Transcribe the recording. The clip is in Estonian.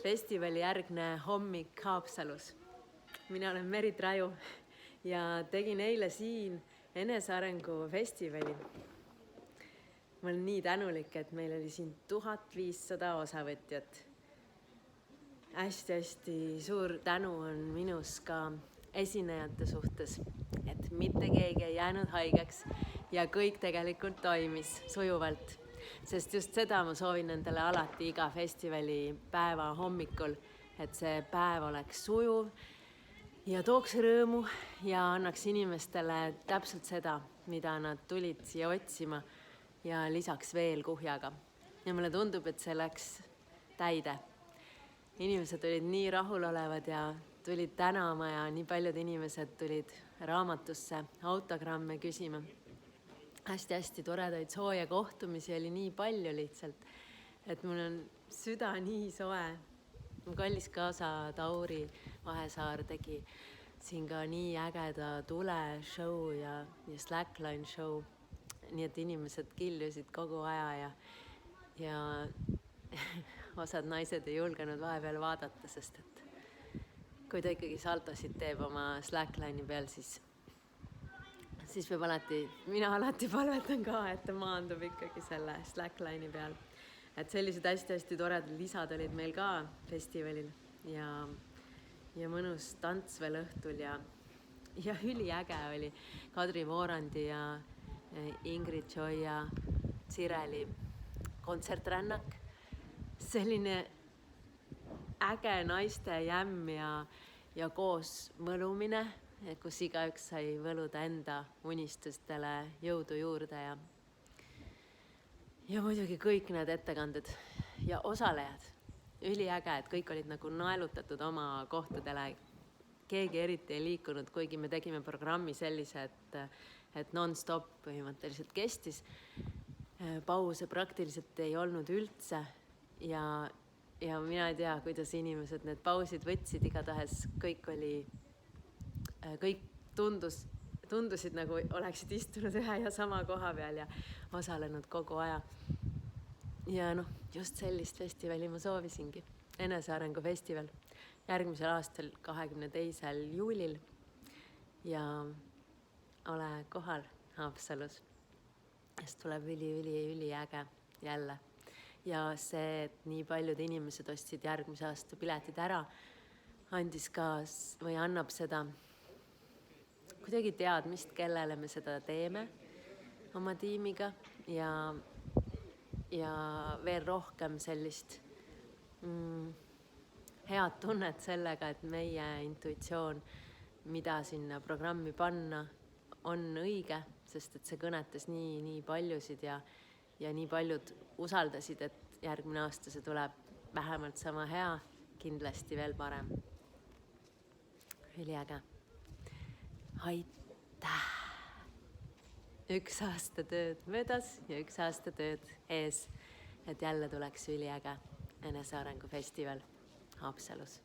festivali järgne hommik Haapsalus. Mina olen Merit Raju ja tegin eile siin enesearengu festivali. Ma olen nii tänulik, et meil oli siin 1500 osavõtjat. Hästi suur tänu on minus ka esinejate suhtes, et mitte keegi ei jäänud haigeks ja kõik tegelikult toimis sujuvalt. Sest just seda ma soovin endale alati iga festivali päeva hommikul, et see päev oleks sujuv ja tooks rõõmu ja annaks inimestele täpselt seda, mida nad tulid siia otsima ja lisaks veel kuhjaga. Ja mulle tundub, et see läks täide. Inimesed olid nii rahulolevad ja tulid tänama ja nii paljud inimesed tulid raamatusse autogramme küsima. Hästi toredaid sooja kohtumisi oli nii palju lihtsalt, et mul on süda nii soe. Mu kallis kaasa Tauri Vahesaar tegi siin ka nii ägeda tule show ja slackline show. Nii et inimesed killusid kogu aja ja osad naised ei julgenud vahepeal vaadata, sest et kui ta ikkagi saltosid teeb oma slackline'i peal, siis peab mina alati palvetan ka, et ta maandub ikkagi selle slackline'i peal. Et sellised hästi toredad lisad olid meil ka festivalil ja mõnus tants veel õhtul ja üliäge oli Kadri Voorandi ja Ingrid Joy ja Sireli kontsertrännak. Selline äge naiste jämm ja koos võlumine, kus igaüks sai võluda enda unistustele jõudu juurde ja muidugi kõik need ettekanded ja osalejad. Üliäge, et kõik olid nagu naelutatud oma kohtadele. Keegi eriti ei liikunud, kuigi me tegime programmi sellise, et non-stop põhimõtteliselt kestis. Pause praktiliselt ei olnud üldse ja mina ei tea, kuidas inimesed need pausid võtsid, igatahes kõik tundusid nagu oleksid istunud ühe ja sama koha peal ja osalenud kogu aja. Ja just sellist festivali ma soovisingi. Enesearengu festival järgmisel aastal 22. juulil ja ole kohal Haapsalus. Sest tuleb üli äge jälle. Ja see, et nii paljud inimesed ostsid järgmise aasta piletid ära, annab seda kuidagi teadmist, kellele me seda teeme oma tiimiga ja veel rohkem sellist head tunnet sellega, et meie intuitsioon, mida sinna programmi panna, on õige, sest et see kõnetas nii paljusid ja nii paljud usaldasid, et järgmine aasta see tuleb vähemalt sama hea, kindlasti veel parem. Üliäge. Aitäh! 1 aasta tööd möödas ja 1 aasta tööd ees, et jälle tuleks üliäge enesearengu festival Haapsalus.